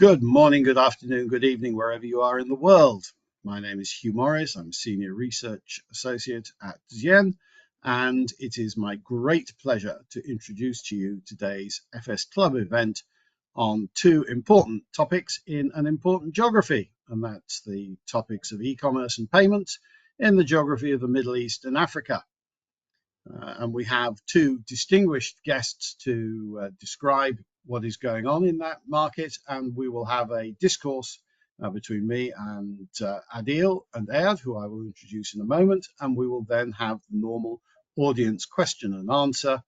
Good morning, good afternoon, good evening, wherever you are in the world. My name is Hugh Morris. I'm a Senior Research Associate at Zien, and it is my great pleasure to introduce to you today's FS Club event on two important topics in an important geography, and that's the topics of e-commerce and payments in the geography of the Middle East and Africa. And we have two distinguished guests to describe what is going on in that market, and we will have a discourse between me and Adil and Ayad, who I will introduce in a moment, and we will then have the normal audience question and answer,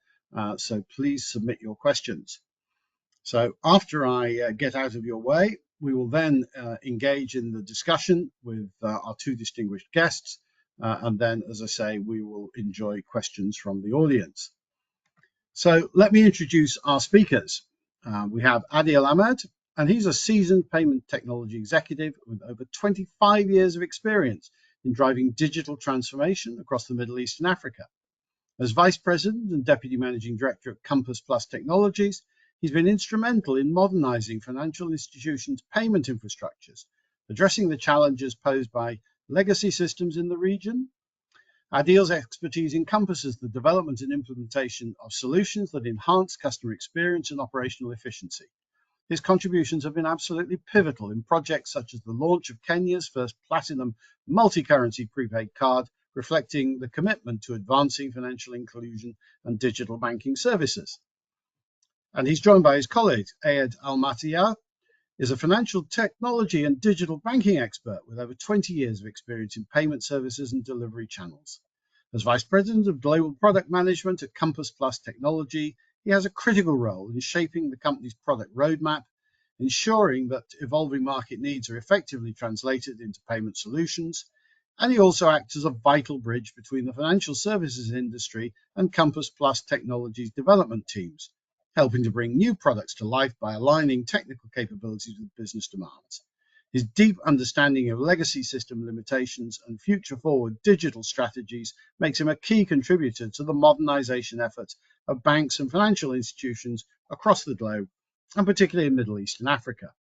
so please submit your questions. So after I get out of your way, we will then engage in the discussion with our two distinguished guests, and then, as I say, we will enjoy questions from the audience. So let me introduce our speakers. We have Adil Ahmed, and he's a seasoned payment technology executive with over 25 years of experience in driving digital transformation across the Middle East and Africa. As Vice President and Deputy Managing Director at Compass Plus Technologies, he's been instrumental in modernizing financial institutions' payment infrastructures, addressing the challenges posed by legacy systems in the region. Adil's expertise encompasses the development and implementation of solutions that enhance customer experience and operational efficiency. His contributions have been absolutely pivotal in projects such as the launch of Kenya's first platinum multi-currency prepaid card, reflecting the commitment to advancing financial inclusion and digital banking services. And he's joined by his colleague, Ayad Al is a financial technology and digital banking expert with over 20 years of experience in payment services and delivery channels. As Vice President of Global Product Management at Compass Plus Technology, he has a critical role in shaping the company's product roadmap, ensuring that evolving market needs are effectively translated into payment solutions, and he also acts as a vital bridge between the financial services industry and Compass Plus Technology's development teams, helping to bring new products to life by aligning technical capabilities with business demands. His deep understanding of legacy system limitations and future-forward digital strategies makes him a key contributor to the modernization efforts of banks and financial institutions across the globe, and particularly in Middle East and Africa.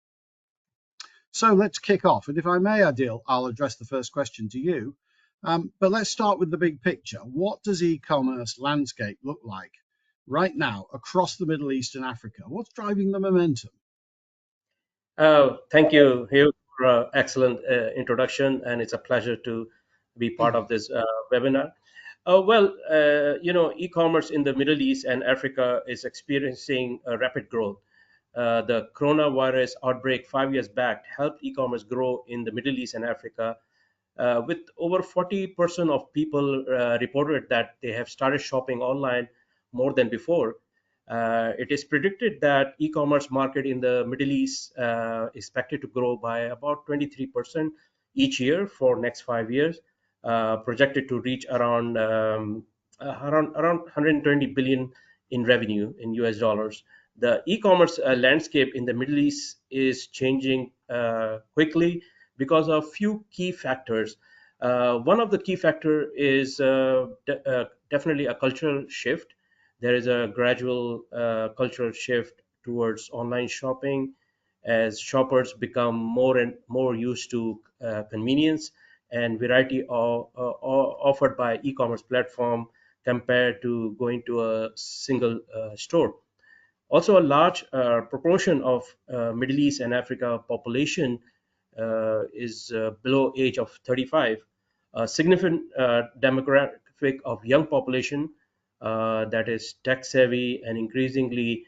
So let's kick off. And if I may, Adil, I'll address the first question to you. But let's start with the big picture. What does e-commerce landscape look like right now across the Middle East and Africa? What's driving the momentum? Thank you, Hugh, for an excellent introduction, and it's a pleasure to be part of this webinar. E-commerce in the Middle East and Africa is experiencing a rapid growth. The coronavirus outbreak 5 years back helped e-commerce grow in the Middle East and Africa, with over 40% of people reported that they have started shopping online more than before. It is predicted that e-commerce market in the Middle East is expected to grow by about 23% each year for next 5 years, projected to reach around 120 billion in revenue in US dollars. The e-commerce landscape in the Middle East is changing quickly because of few key factors. One of the key factors is definitely a cultural shift. There is a gradual cultural shift towards online shopping as shoppers become more and more used to convenience and variety offered by e-commerce platform compared to going to a single store. Also, a large proportion of Middle East and Africa population is below age of 35. A significant demographic of young population that is tech savvy and increasingly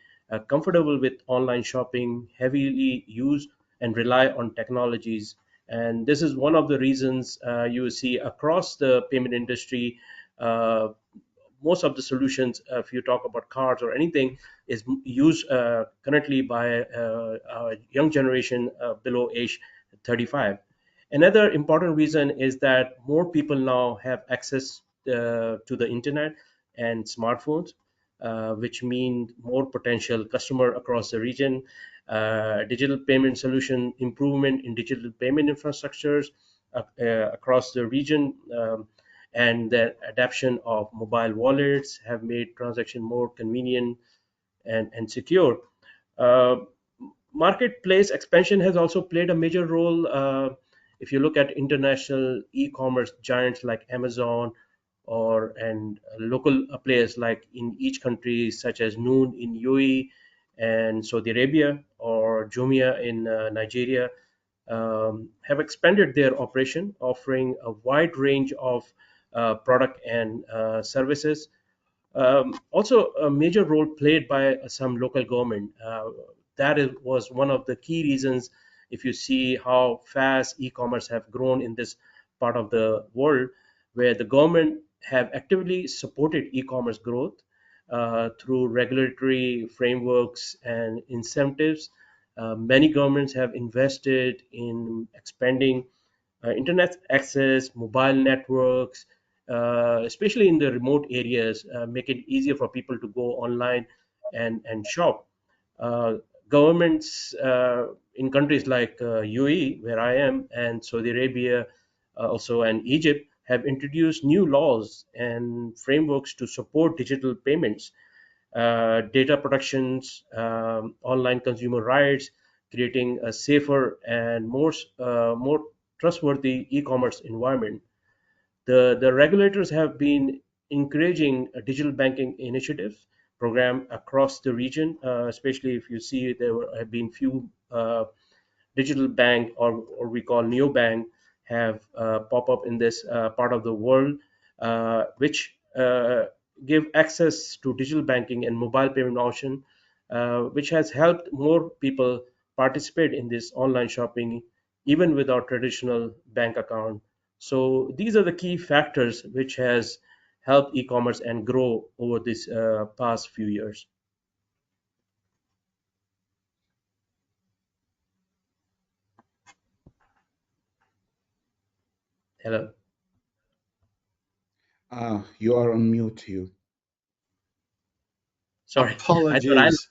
comfortable with online shopping, heavily use and rely on technologies. And this is one of the reasons you see across the payment industry. Most of the solutions, if you talk about cards or anything, is used currently by a young generation below age 35. Another important reason is that more people now have access to the internet and smartphones, which mean more potential customer across the region. Digital payment solution improvement in digital payment infrastructures across the region, and the adoption of mobile wallets have made transaction more convenient and secure. Marketplace expansion has also played a major role. If you look at international e-commerce giants like Amazon, and local players like in each country, such as Noon in UAE and Saudi Arabia, or Jumia in Nigeria, have expanded their operation, offering a wide range of product and services. Also, a major role played by some local government. Was one of the key reasons. If you see how fast e-commerce have grown in this part of the world, where the government have actively supported e-commerce growth through regulatory frameworks and incentives. Many governments have invested in expanding internet access, mobile networks, especially in the remote areas, make it easier for people to go online and shop. Uh, Governments in countries like UAE, where I am, and Saudi Arabia, also and Egypt, have introduced new laws and frameworks to support digital payments, data protections, online consumer rights, creating a safer and more trustworthy e-commerce environment. The regulators have been encouraging a digital banking initiatives program across the region, especially if you see have been few digital bank, or we call neobank, have pop up in this part of the world, which give access to digital banking and mobile payment option, which has helped more people participate in this online shopping even without traditional bank account. So these are the key factors which has helped e-commerce and grow over this past few years. Hello. You are on mute, you. Sorry, I thought I Apologies.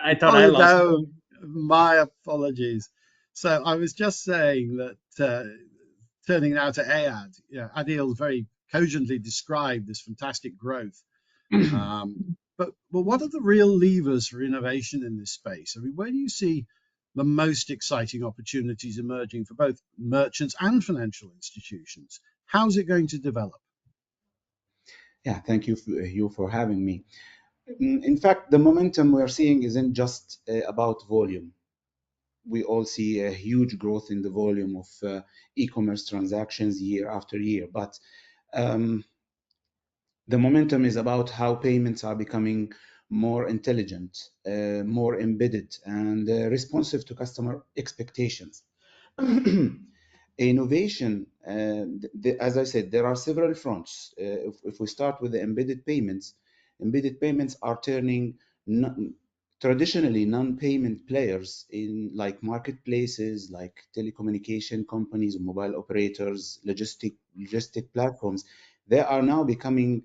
I thought I Oh lost. no, my apologies. So I was just saying that turning now to AAD, yeah, Adil very cogently described this fantastic growth. But what are the real levers for innovation in this space? I mean, where do you see the most exciting opportunities emerging for both merchants and financial institutions? How's it going to develop? Yeah, thank you for having me. In fact, the momentum we're seeing isn't just about volume. We all see a huge growth in the volume of e-commerce transactions year after year, but um, the momentum is about how payments are becoming more intelligent, more embedded, and responsive to customer expectations. Innovation, as I said, there are several fronts. If we start with the embedded payments are turning non, traditionally non-payment players in like marketplaces, like telecommunication companies, mobile operators, logistic platforms. They are now becoming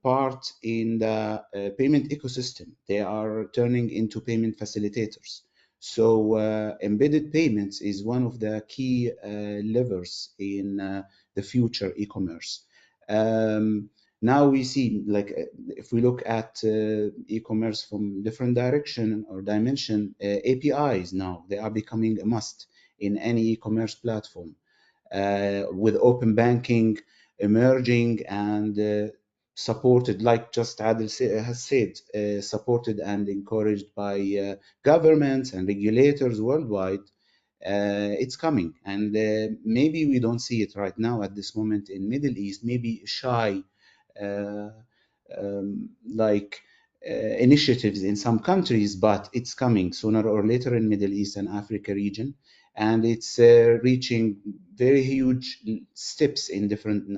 part in the payment ecosystem. They are turning into payment facilitators. So embedded payments is one of the key levers in the future e-commerce. Now we see, like, if we look at e-commerce from different direction or dimension, APIs now, they are becoming a must in any e-commerce platform. With open banking emerging and supported, like just Adil has said, supported and encouraged by governments and regulators worldwide. It's coming, and maybe we don't see it right now at this moment in Middle East, maybe shy uh, like initiatives in some countries, but it's coming sooner or later in Middle East and Africa region, and it's reaching very huge steps in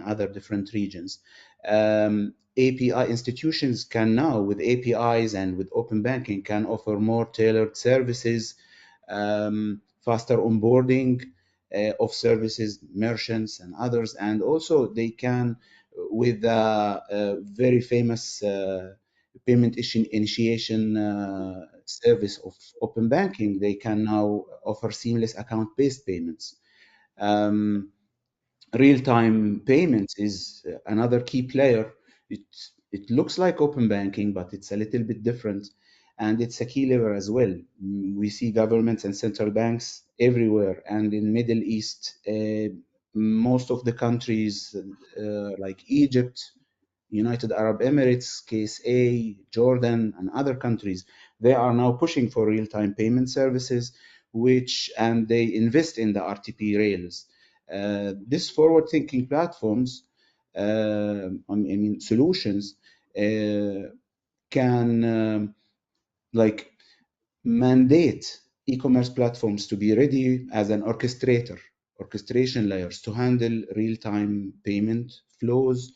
other different regions. API institutions can now, with APIs and with open banking, can offer more tailored services, faster onboarding of services, merchants and others, and also they can, with a very famous payment initiation service of open banking, they can now offer seamless account-based payments. Um, Real-time payments is another key player. It looks like open banking, but it's a little bit different. and it's a key lever as well. We see governments and central banks everywhere, and in Middle East, most of the countries like Egypt, United Arab Emirates, KSA, Jordan, and other countries, they are now pushing for real-time payment services, and they invest in the RTP rails. This forward-thinking platforms, I mean solutions, can like mandate e-commerce platforms to be ready as an orchestration layers to handle real-time payment flows,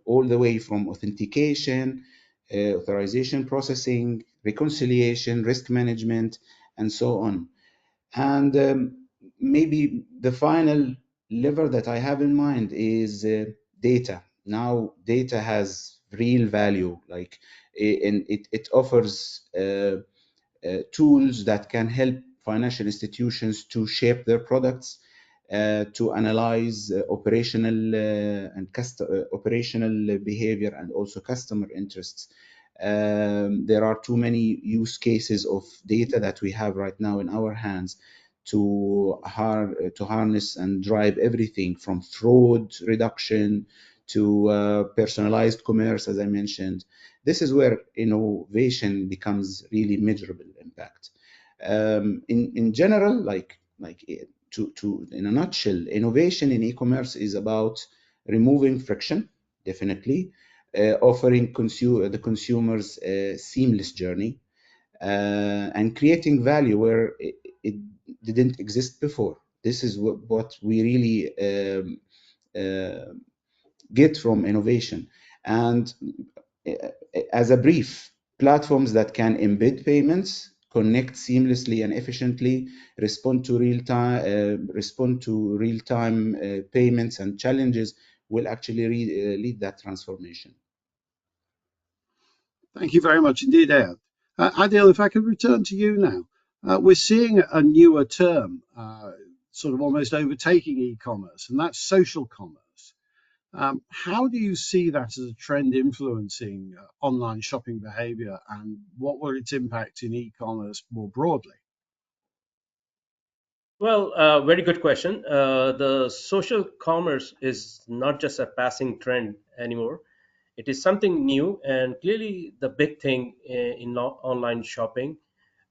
all the way from authentication, authorization processing, reconciliation, risk management, and so on. And maybe the final lever that I have in mind is data. Now, data has real value, and it offers tools that can help financial institutions to shape their products, to analyze operational behavior and also customer interests. There are too many use cases of data that we have right now in our hands to harness and drive everything from fraud reduction to personalized commerce, as I mentioned. This is where innovation becomes really measurable impact. In general, to in a nutshell, innovation in e-commerce is about removing friction, definitely, offering the consumers a seamless journey, and creating value where it didn't exist before. This is what we really uh, get from innovation. And as a brief, platforms that can embed payments, connect seamlessly and efficiently, respond to real-time payments and challenges will actually lead that transformation. Thank you very much indeed, Ed. Adil, if I could return to you now. We're seeing a newer term sort of almost overtaking e-commerce, and that's social commerce. How do you see that as a trend influencing online shopping behavior, and what will its impact in e-commerce more broadly? Well, very good question. The social commerce is not just a passing trend anymore. It is something new and clearly the big thing in online shopping.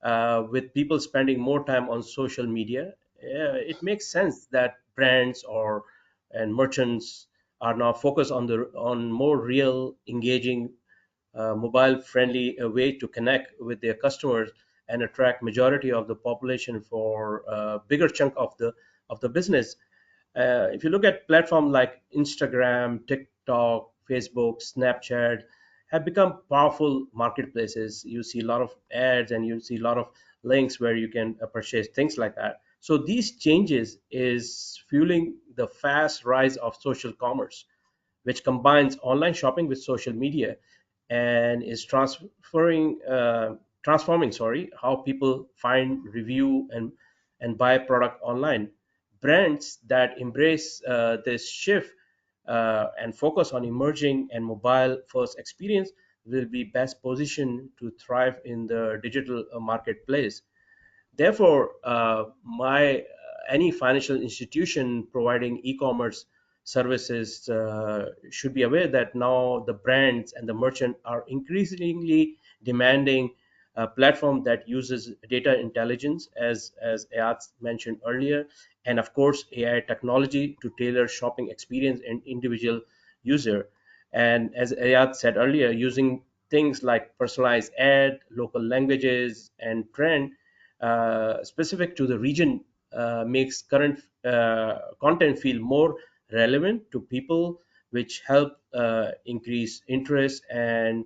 With people spending more time on social media, it makes sense that brands or and merchants are now focused on more real, engaging, mobile friendly way to connect with their customers and attract majority of the population for a bigger chunk of the business. If you look at platforms like Instagram, TikTok, Facebook, Snapchat have become powerful marketplaces. You see a lot of ads and you see a lot of links where you can purchase things like that. So these changes is fueling the fast rise of social commerce, which combines online shopping with social media and is transforming, sorry, how people find, review, and buy product online. Brands that embrace this shift and focus on emerging and mobile first experience will be best positioned to thrive in the digital marketplace. Therefore, my any financial institution providing e-commerce services should be aware that now the brands and the merchant are increasingly demanding a platform that uses data intelligence, as Ayat mentioned earlier, and of course AI technology to tailor shopping experience and individual user. And as Ayat said earlier, using things like personalized ad, local languages, and trend specific to the region makes current content feel more relevant to people, which help increase interest and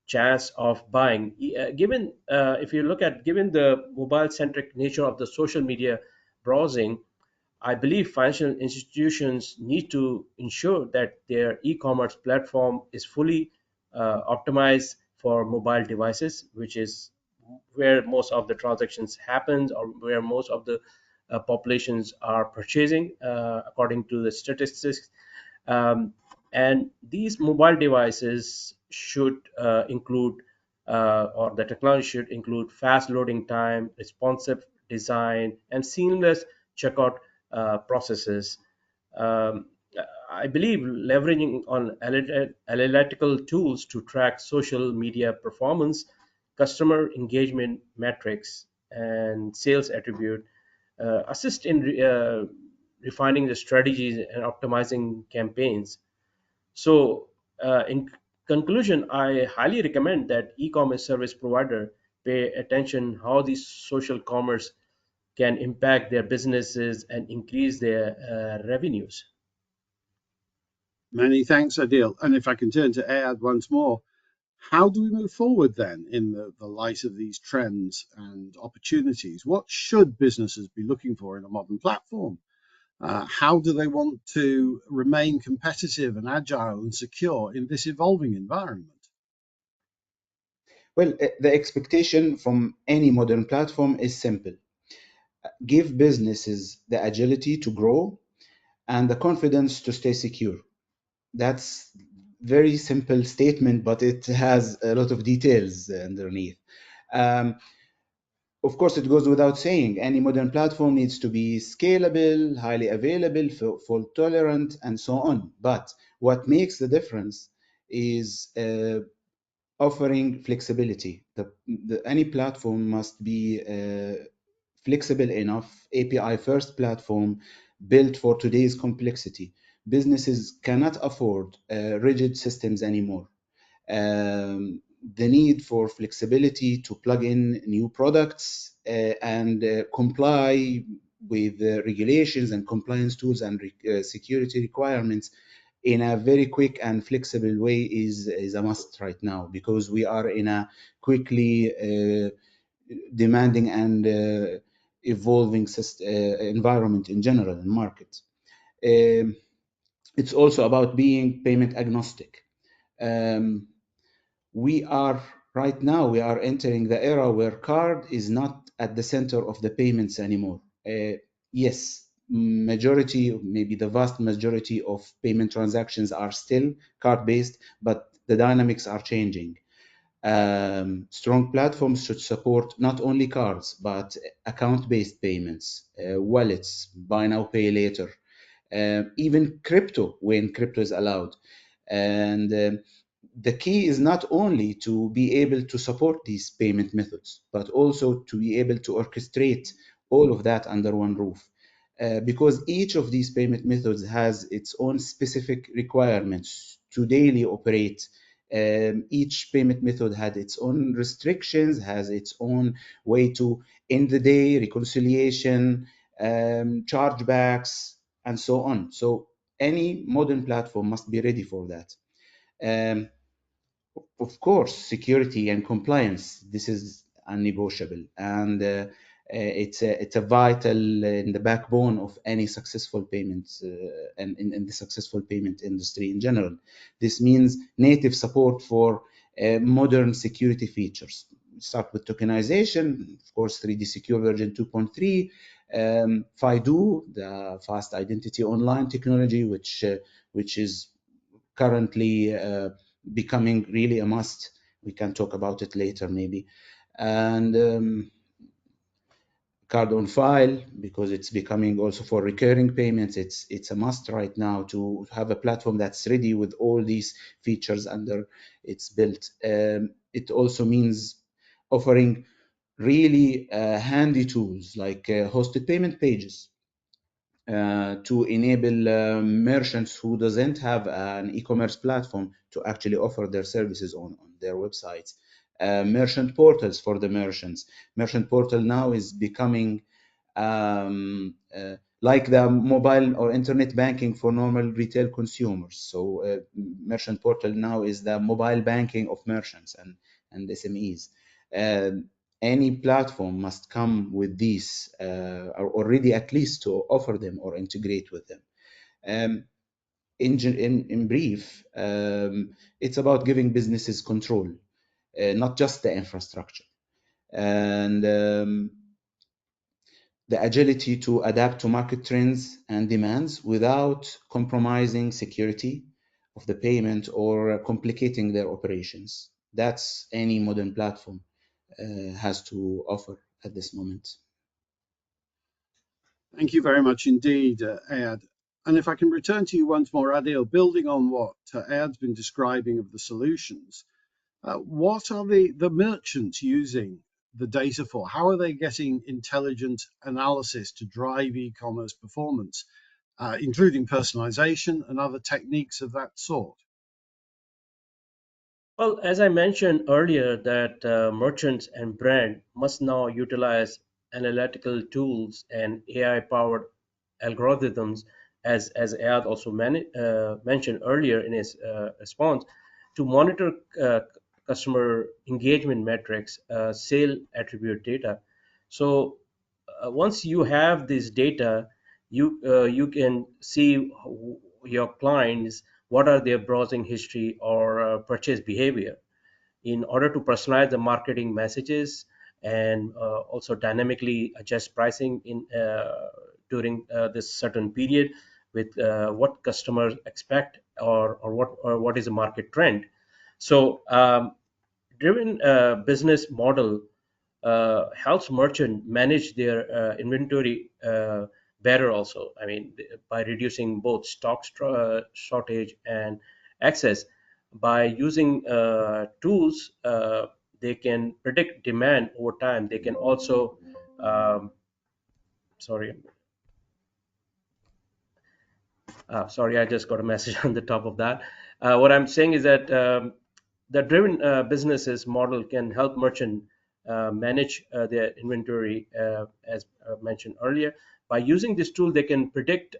chance of buying. Given if you look at given the mobile centric nature of the social media browsing, I believe financial institutions need to ensure that their e-commerce platform is fully optimized for mobile devices, which is where most of the transactions happens or where most of the populations are purchasing, according to the statistics. Um, and these mobile devices should include or the technology should include fast loading time, responsive design, and seamless checkout processes. Um, I believe leveraging on analytical tools to track social media performance, customer engagement metrics, and sales attribute assist in refining the strategies and optimizing campaigns. So, in conclusion, I highly recommend that e-commerce service provider pay attention how these social commerce can impact their businesses and increase their revenues. Many thanks, Adil. And if I can turn to Ayad once more, how do we move forward then in the light of these trends and opportunities? What should businesses be looking for in a modern platform? How do they want to remain competitive and agile and secure in this evolving environment? Well, the expectation from any modern platform is simple: give businesses the agility to grow and the confidence to stay secure. That's very simple statement, but it has a lot of details underneath. Um, of course, it goes without saying, any modern platform needs to be scalable, highly available, fault tolerant, and so on. But what makes the difference is offering flexibility. Any platform must be flexible enough, API first platform built for today's complexity. Businesses cannot afford rigid systems anymore. The need for flexibility to plug in new products and comply with regulations and compliance tools and security requirements in a very quick and flexible way is a must right now, because we are in a quickly demanding and evolving environment in general in market. Um, it's also about being payment agnostic. Um, we are right now we are entering the era where card is not at the center of the payments anymore. Yes, majority, maybe the vast majority of payment transactions are still card based, but the dynamics are changing. Strong platforms should support not only cards but account-based payments, wallets, buy now pay later, even crypto when crypto is allowed. And the key is not only to be able to support these payment methods, but also to be able to orchestrate all of that under one roof. Because each of these payment methods has its own specific requirements to daily operate. Each payment method had its own restrictions, has its own way to end the day, reconciliation, chargebacks, and so on. So any modern platform must be ready for that. Um, of course, security and compliance, this is unnegotiable, and it's a vital in the backbone of any successful payments and in the successful payment industry in general. This means native support for modern security features. Start with tokenization, of course, 3D Secure version 2.3, FIDO, the fast identity online technology, which is currently becoming really a must. We can talk about it later maybe. And card on file, because it's becoming also for recurring payments. It's a must right now to have a platform that's ready with all these features under its built. It also means offering really handy tools like hosted payment pages to enable merchants who doesn't have an e-commerce platform to actually offer their services on their websites. Merchant portals for the merchants. Merchant portal now is becoming like the mobile or internet banking for normal retail consumers. So merchant portal now is the mobile banking of merchants and SMEs. Any platform must come with these or already at least to offer them or integrate with them. In brief, it's about giving businesses control, not just the infrastructure, and the agility to adapt to market trends and demands without compromising security of the payment or complicating their operations. That's any modern platform has to offer at this moment. Thank you very much indeed, Ayad. And if I can return to you once more, Adil, building on what Ayad's been describing of the solutions, what are the merchants using the data for? How are they getting intelligent analysis to drive e-commerce performance, including personalization and other techniques of that sort? Well, as I mentioned earlier, that merchants and brand must now utilize analytical tools and AI-powered algorithms, as Ayad also mentioned earlier in his response, to monitor customer engagement metrics, sale attribute data. So once you have this data, you can see your clients, what are their browsing history or purchase behavior, in order to personalize the marketing messages, and also dynamically adjust pricing in during this certain period with what customers expect, or what is the market trend. So driven business model helps merchant manage their inventory better also. I mean, by reducing both shortage and excess. By using tools, they can predict demand over time. They can also, um, sorry, sorry, I just got a message on the top of that. What I'm saying is that the driven businesses model can help merchant manage their inventory, as mentioned earlier. By using this tool, they can predict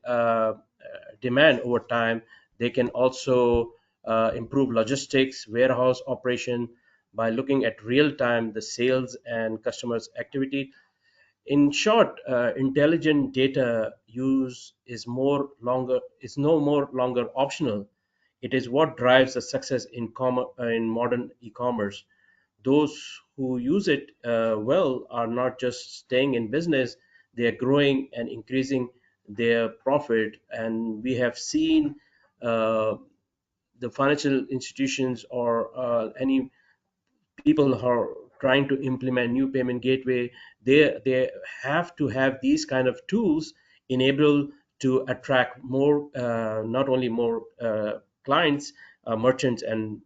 demand over time. They can also improve logistics, warehouse operation by looking at real time the sales and customers activity. In short, intelligent data use is no more longer optional. It is what drives the success in modern e-commerce. Those who use it well are not just staying in business; they are growing and increasing their profit. And we have seen uh, the financial institutions, or any people who are trying to implement new payment gateway, they have to have these kind of tools enabled to attract more, not only more clients, merchants and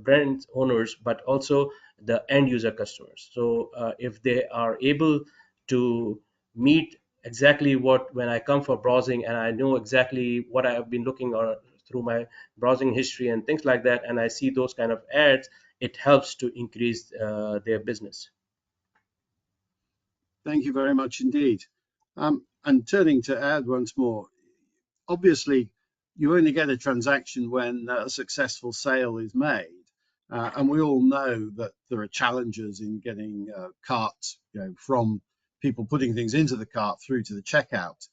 brand owners, but also the end user customers. So if they are able to meet exactly what, when I come for browsing and I know exactly what I have been looking or through my browsing history and things like that, and I see those kind of ads, it helps to increase their business. Thank you very much indeed. And turning to Ad once more, obviously, you only get a transaction when a successful sale is made. And we all know that there are challenges in getting carts, from people putting things into the cart through to the checkout.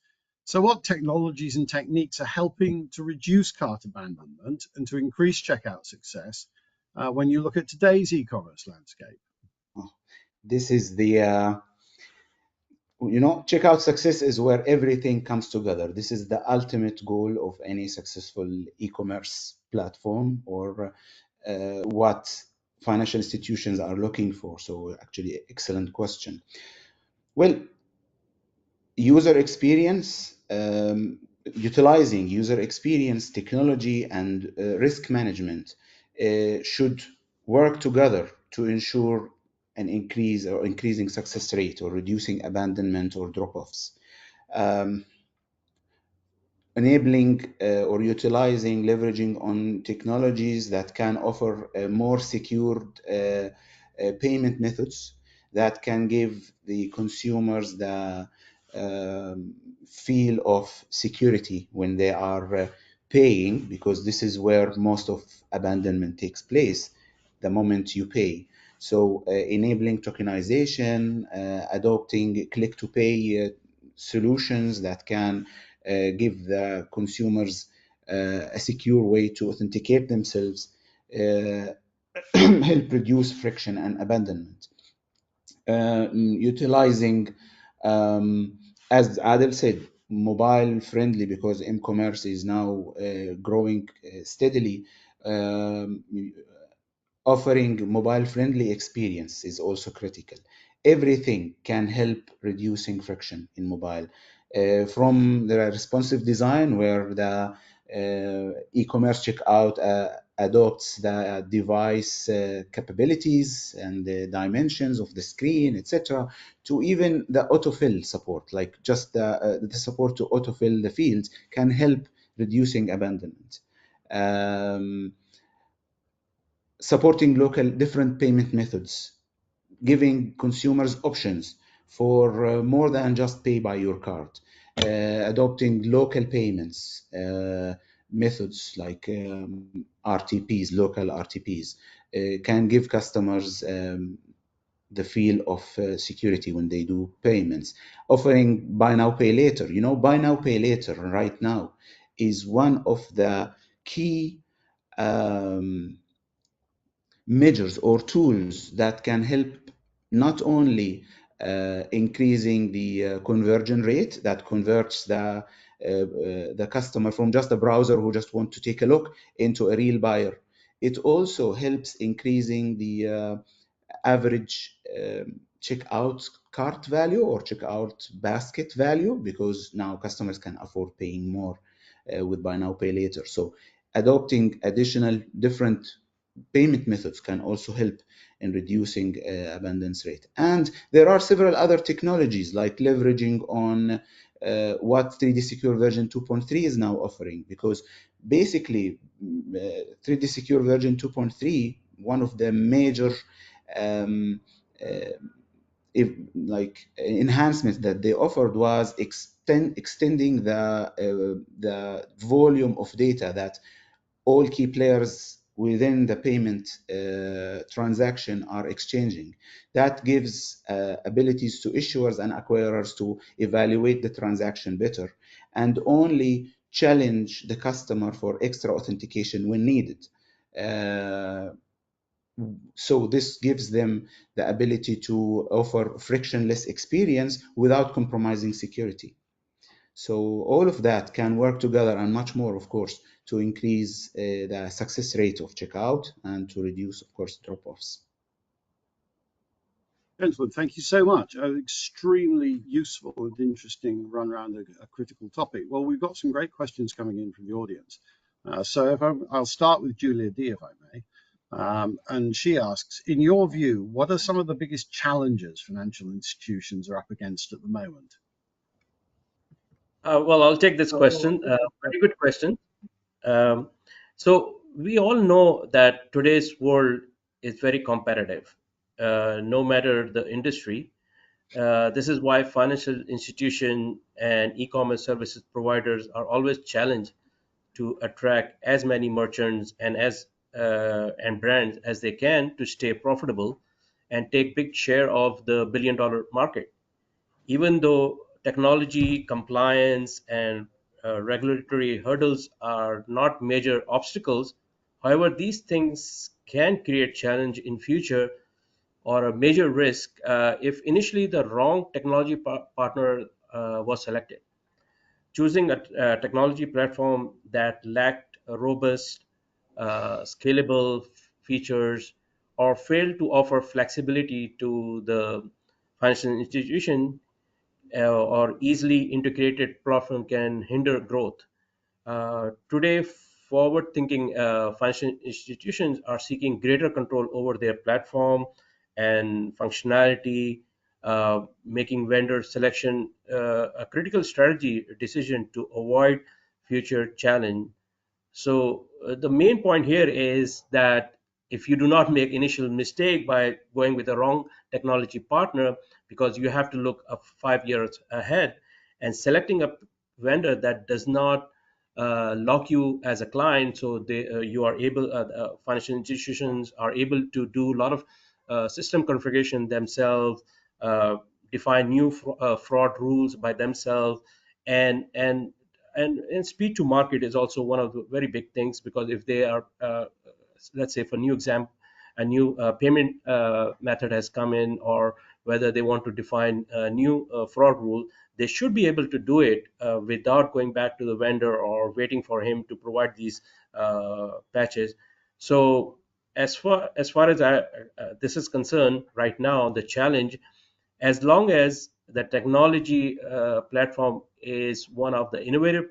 So what technologies and techniques are helping to reduce cart abandonment and to increase checkout success when you look at today's e-commerce landscape? Oh, this is the checkout success is where everything comes together. This is the ultimate goal of any successful e-commerce platform, or what financial institutions are looking for. So actually, excellent question. Well, user experience, utilizing user experience, technology, and risk management should work together to ensure an increase or increasing success rate, or reducing abandonment or drop-offs. Um, Enabling or utilizing, leveraging on technologies that can offer more secured payment methods that can give the consumers the feel of security when they are paying, because this is where most of abandonment takes place, the moment you pay. So enabling tokenization, adopting click-to-pay solutions that can give the consumers a secure way to authenticate themselves, help reduce friction and abandonment. Utilizing, as Adil said, mobile friendly, because e-commerce is now growing steadily. Um, Offering mobile-friendly experience is also critical. Everything can help reducing friction in mobile, from the responsive design where the e-commerce checkout adopts the device capabilities and the dimensions of the screen, etc., to even the autofill support, like just the support to autofill the fields can help reducing abandonment. Um, Supporting local different payment methods, giving consumers options for more than just pay by your card, adopting local payments methods like RTPs, local RTPs, can give customers the feel of security when they do payments. Offering buy now, pay later. You know, buy now, pay later right now is one of the key um, measures or tools that can help not only increasing the conversion rate that converts the customer from just a browser who just want to take a look into a real buyer. It also helps increasing the average checkout cart value or checkout basket value, because now customers can afford paying more with buy now, pay later. So adopting additional different payment methods can also help in reducing abundance rate. And there are several other technologies like leveraging on what 3D Secure version 2.3 is now offering, because basically 3D Secure version 2.3, one of the major um, uh, if, like enhancements that they offered was extending the volume of data that all key players within the payment transaction are exchanging. That gives abilities to issuers and acquirers to evaluate the transaction better and only challenge the customer for extra authentication when needed. Uh, so this gives them the ability to offer frictionless experience without compromising security. So all of that can work together and much more, of course, to increase the success rate of checkout and to reduce, of course, drop-offs. Gentlemen, thank you so much. An extremely useful and interesting run around a critical topic. Well, we've got some great questions coming in from the audience. So I'll start with Julia D, if I may. And she asks, in your view, what are some of the biggest challenges financial institutions are up against at the moment? Well, I'll take this question. Very good question. Um, so we all know that today's world is very competitive, no matter the industry. This is why financial institution and e-commerce services providers are always challenged to attract as many merchants and brands as they can to stay profitable and take big share of the billion-dollar market. Even though technology, compliance, and regulatory hurdles are not major obstacles, however, these things can create challenge in future or a major risk if initially the wrong technology partner was selected. Choosing a technology platform that lacked a robust, scalable features or failed to offer flexibility to the financial institution or easily integrated platform can hinder growth. Today, forward thinking financial institutions are seeking greater control over their platform and functionality, making vendor selection a critical strategy decision to avoid future challenge. So the main point here is that if you do not make initial mistake by going with the wrong technology partner, because you have to look up 5 years ahead, and selecting a vendor that does not lock you as a client, so you are able, financial institutions are able to do a lot of system configuration themselves, uh, define new fraud rules by themselves, and and and speed to market is also one of the very big things, because if they are let's say for new example, a new payment method has come in, or whether they want to define a new fraud rule, they should be able to do it without going back to the vendor or waiting for him to provide these patches. So as far as this is concerned, right now the challenge, as long as the technology platform is one of the innovative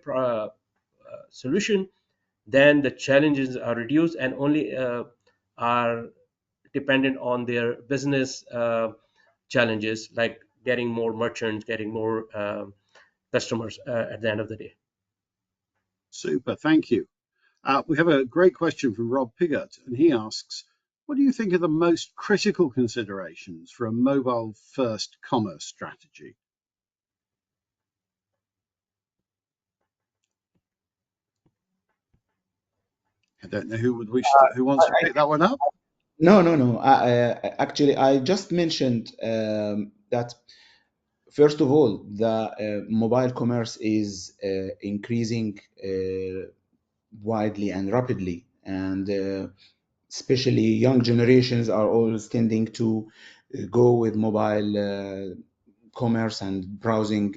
solution, then the challenges are reduced and only are dependent on their business challenges, like getting more merchants, getting more customers at the end of the day. Super, thank you. We have a great question from Rob Piggott, and he asks, what do you think are the most critical considerations for a mobile-first commerce strategy? I don't know who wants to pick that one up. No. Actually, I just mentioned that first of all, the mobile commerce is increasing widely and rapidly, and especially young generations are always tending to go with mobile commerce and browsing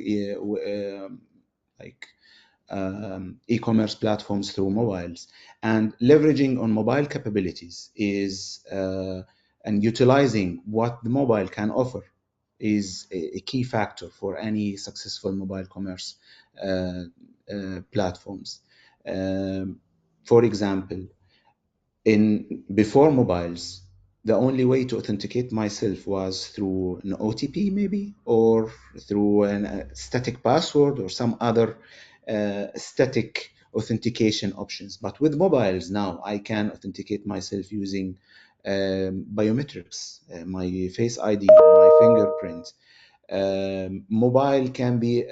like e-commerce platforms through mobiles, and leveraging on mobile capabilities is and utilizing what the mobile can offer is a key factor for any successful mobile commerce platforms. Um, for example, in before mobiles, the only way to authenticate myself was through an OTP maybe, or through a static password or some other static authentication options. But with mobiles now, I can authenticate myself using biometrics, my Face ID, my fingerprint. Mobile can be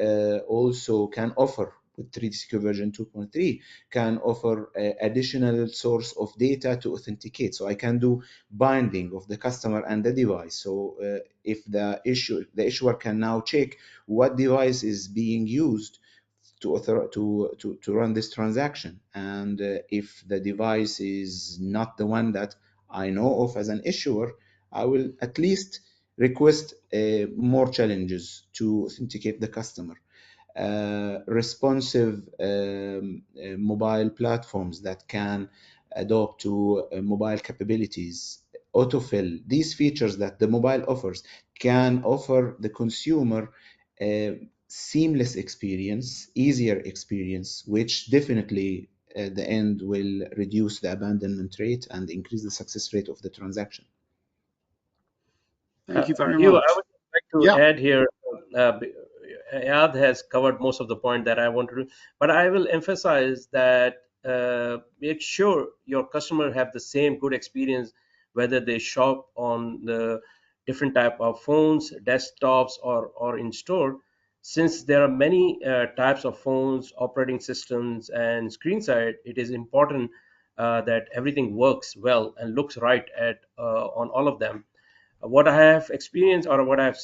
also can offer with 3D Secure version 2.3 can offer additional source of data to authenticate. So I can do binding of the customer and the device. So if the issuer can now check what device is being used to run this transaction, and if the device is not the one that I know of as an issuer, I will at least request more challenges to authenticate the customer. Responsive mobile platforms that can adopt to mobile capabilities, autofill, these features that the mobile offers can offer the consumer a seamless experience, easier experience, which definitely at the end will reduce the abandonment rate and increase the success rate of the transaction. Thank you very Hugh, I much. would like to Yeah, add here, Ayad has covered most of the point that I wanted to, but I will emphasize that make sure your customer have the same good experience, whether they shop on the different type of phones, desktops, or in store. Since there are many types of phones, operating systems, and screen side, it is important that everything works well and looks right at on all of them. What I have experienced, or what I've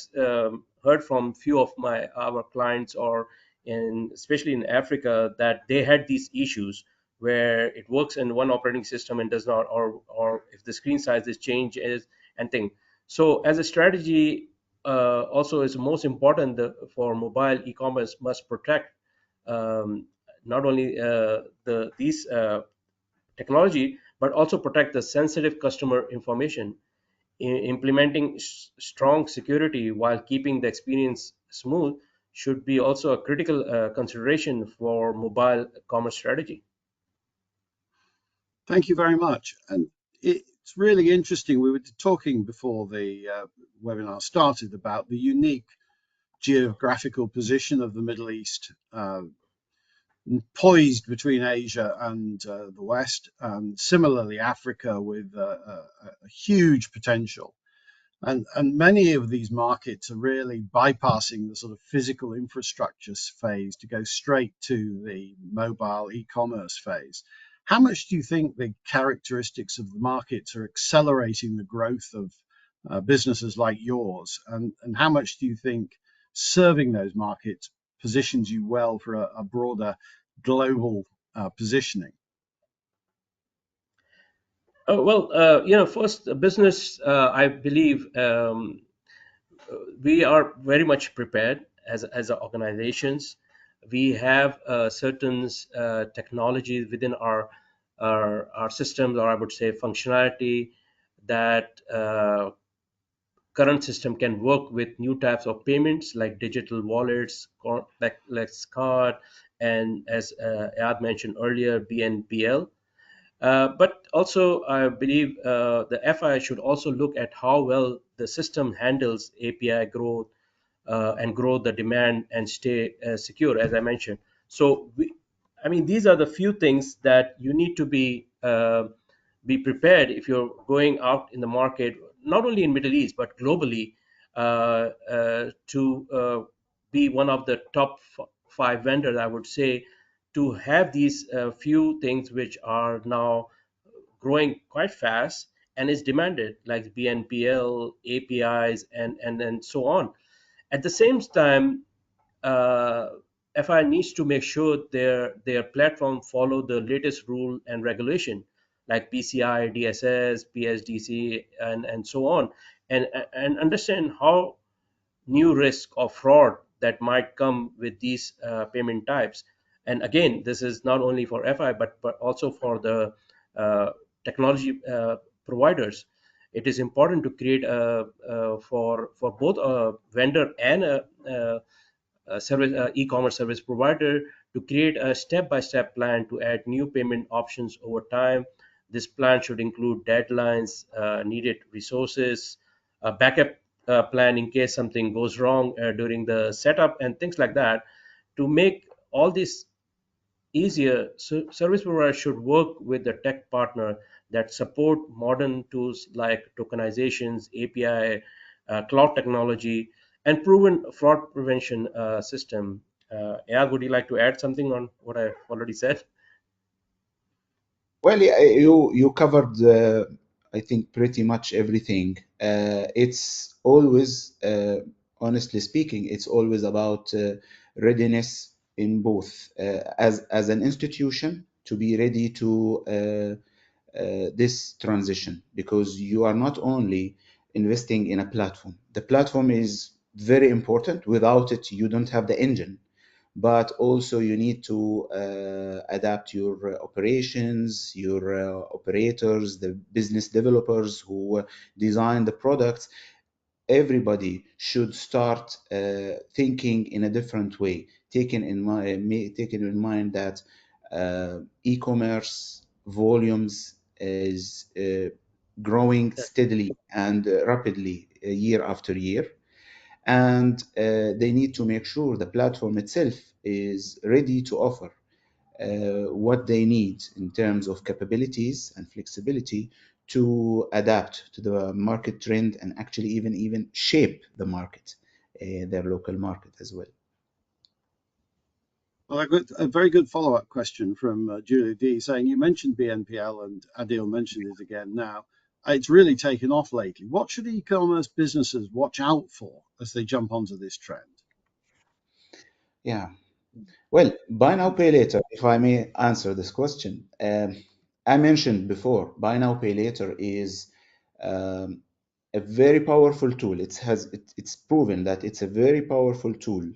heard from few of my our clients, or in especially in Africa, that they had these issues where it works in one operating system and does not, or if the screen size is changes and thing. So as a strategy, also is most important, for mobile e-commerce must protect um, not only the these technology, but also protect the sensitive customer information. Implementing strong security while keeping the experience smooth should be also a critical consideration for mobile commerce strategy. thank you very much. And it's really interesting. We were talking before the webinar started about the unique geographical position of the Middle East, poised between Asia and the West, and similarly Africa with a huge potential. And many of these markets are really bypassing the sort of physical infrastructure phase to go straight to the mobile e-commerce phase. How much do you think the characteristics of the markets are accelerating the growth of businesses like yours? And how much do you think serving those markets positions you well for a broader global positioning? First, business, I believe, we are very much prepared as organizations. We have certain technologies within our our systems, or I would say functionality, that current system can work with new types of payments like digital wallets, like card, and as Ayad mentioned earlier, BNPL. But also, I believe the FI should also look at how well the system handles API growth, and grow the demand and stay secure, as I mentioned. So, I mean, these are the few things that you need to be prepared if you're going out in the market, not only in Middle East but globally, to be one of the top five vendors, I would say, to have these few things which are now growing quite fast and is demanded, like BNPL, APIs, and so on. At the same time, uh, FI needs to make sure their platform follow the latest rule and regulation, like PCI, DSS, PSDC, and so on, and understand how new risk of fraud that might come with these payment types. And again, this is not only for FI but also for the technology providers. It is important to create for both a vendor and a service e-commerce service provider to create a step-by-step plan to add new payment options over time. This plan should include deadlines, needed resources, a backup plan in case something goes wrong during the setup, and things like that. To make all this easier, service providers should work with the tech partner that support modern tools like tokenizations, API, cloud technology, and proven fraud prevention system. Ayad, would you like to add something on what I already said? Well, yeah, you covered, I think, pretty much everything. It's always, honestly speaking, it's always about readiness in both, as an institution to be ready to this transition, because you are not only investing in a platform. The platform is very important. Without it, you don't have the engine, but also you need to adapt your operations, your operators, the business developers who design the products. Everybody should start thinking in a different way, taking in mind that e-commerce volumes is growing steadily and rapidly year after year, and they need to make sure the platform itself is ready to offer what they need in terms of capabilities and flexibility to adapt to the market trend and actually even shape the market, their local market as well. Well, I've got a very good follow-up question from Julie D saying you mentioned BNPL and Adil mentioned it again now. It's really taken off lately. What should e-commerce businesses watch out for as they jump onto this trend? Yeah. Well, buy now, pay later, if I may answer this question. I mentioned before, buy now, pay later is um, a very powerful tool. It's proven that it's a very powerful tool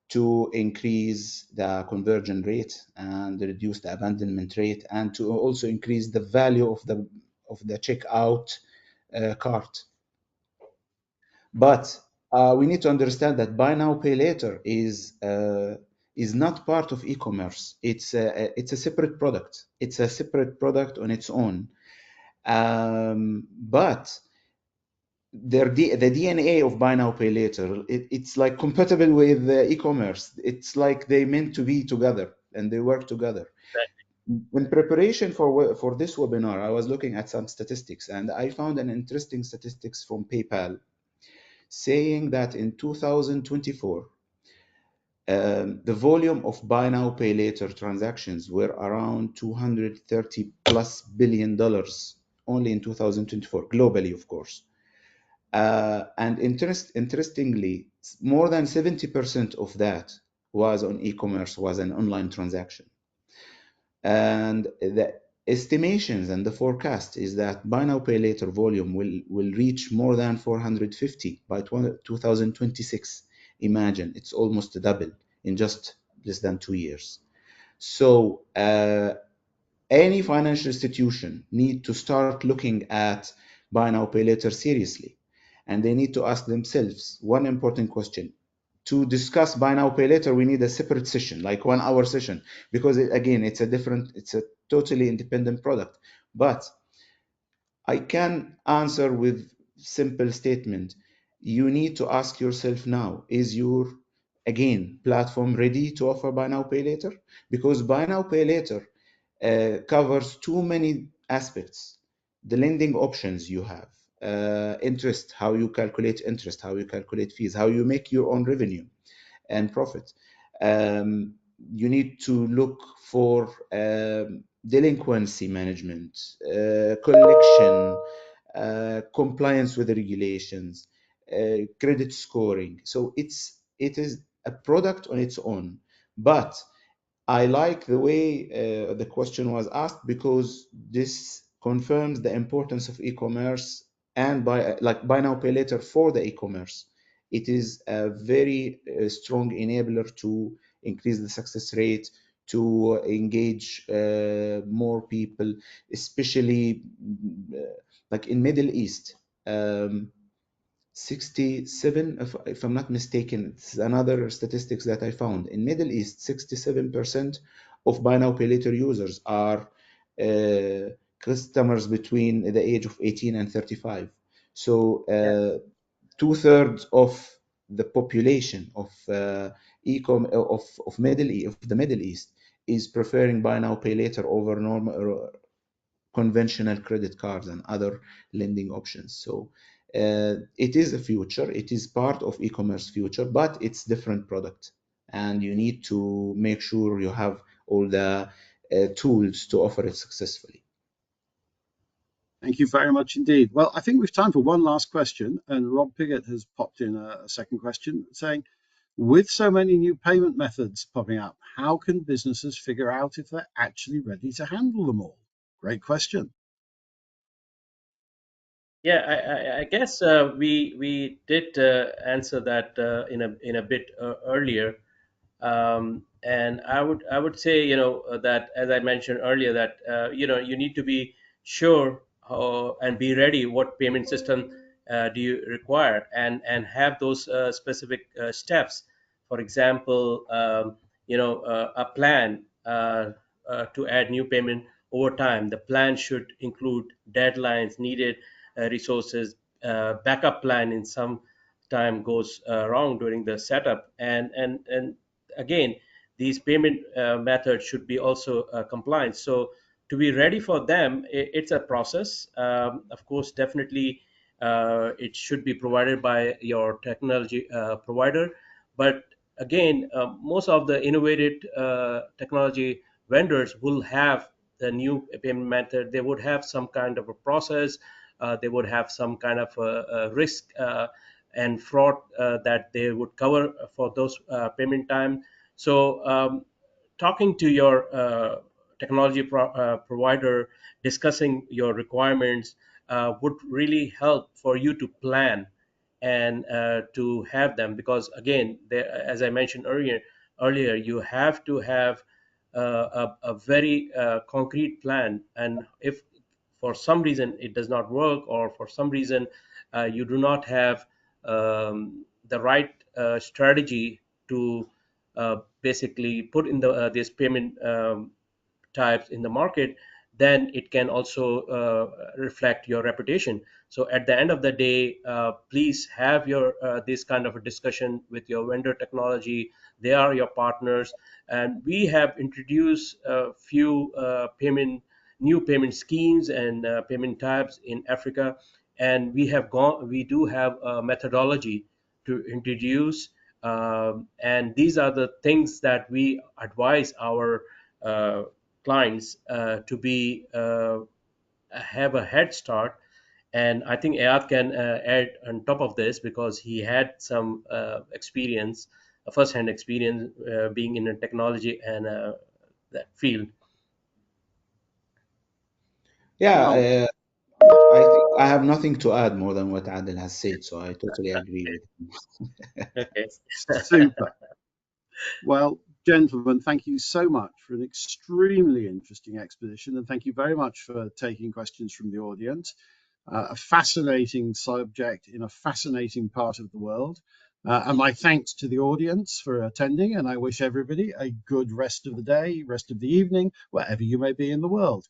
to increase the conversion rate and reduce the abandonment rate, and to also increase the value of the checkout cart. But we need to understand that buy now, pay later is not part of e-commerce. It's a separate product. It's a separate product on its own. But the DNA of buy now, pay later, it's like compatible with e-commerce. It's like they meant to be together and they work together. In preparation for this webinar, I was looking at some statistics, and I found an interesting statistics from PayPal saying that in 2024, the volume of buy now, pay later transactions were around $230 plus billion only in 2024, globally, of course. And interestingly, more than 70% of that was on e-commerce, was an online transaction. And the estimations and the forecast is that buy now, pay later volume will reach more than 450 by 2026. Imagine, it's almost double in just less than 2 years. So Any financial institution need to start looking at buy now pay later seriously, and they need to ask themselves one important question. To discuss buy now pay later, we need a separate session, like 1 hour session, because again, it's a totally independent product. But I can answer with simple statement. You need to ask yourself now, is your, again, platform ready to offer buy now pay later? Because buy now pay later covers too many aspects. The lending options you have, interest, how you calculate interest, how you calculate fees, how you make your own revenue and profit. Um, you need to look for delinquency management, collection, compliance with the regulations, credit scoring. So it is a product on its own. But I like the way the question was asked, because this confirms the importance of e-commerce and buy now pay later for the e-commerce. It is a very strong enabler to increase the success rate, to engage more people, especially like in Middle East. Um, 67, if I'm not mistaken, it's another statistics that I found. In Middle East, 67% of buy now pay later users are customers between the age of 18 and 35. So Yeah. two-thirds of the population of ecom of the Middle East is preferring buy now pay later over normal conventional credit cards and other lending options. So it is a future. It is part of e-commerce future, but it's different product, and you need to make sure you have all the tools to offer it successfully. Thank you very much indeed. Well, I think we've time for one last question, and Rob Piggott has popped in a second question saying, with so many new payment methods popping up, how can businesses figure out if they're actually ready to handle them all? Great question. Yeah, I guess we did answer that in a bit earlier, and I would say, that, as I mentioned earlier, that you need to be sure and be ready what payment system do you require, and have those specific steps. For example, a plan to add new payment over time. The plan should include deadlines, needed resources, backup plan in some time goes wrong during the setup, and again, these payment methods should be also compliant. So to be ready for them, it's a process. Of course, definitely, it should be provided by your technology provider. But again, most of the innovative technology vendors will have the new payment method. They would have some kind of a process. They would have some kind of a risk and fraud that they would cover for those payment time. So talking to your technology provider, discussing your requirements would really help for you to plan and to have them, because again, as I mentioned earlier, you have to have a very concrete plan. And if for some reason it does not work, or for some reason you do not have the right strategy to basically put in this payment types in the market, then it can also reflect your reputation. So at the end of the day, please have your this kind of a discussion with your vendor technology. They are your partners, and we have introduced a few new payment schemes and payment types in Africa, and we do have a methodology to introduce, and these are the things that we advise our uh, clients to be have a head start. And I think Ayat can add on top of this, because he had some experience, a first-hand experience, being in a technology and that field. Yeah, Well, I think I have nothing to add more than what Adil has said, so I totally agree with him. Okay. super. Well, Gentlemen, thank you so much for an extremely interesting exposition, and thank you very much for taking questions from the audience. A fascinating subject in a fascinating part of the world. And my thanks to the audience for attending, and I wish everybody a good rest of the day, rest of the evening, wherever you may be in the world.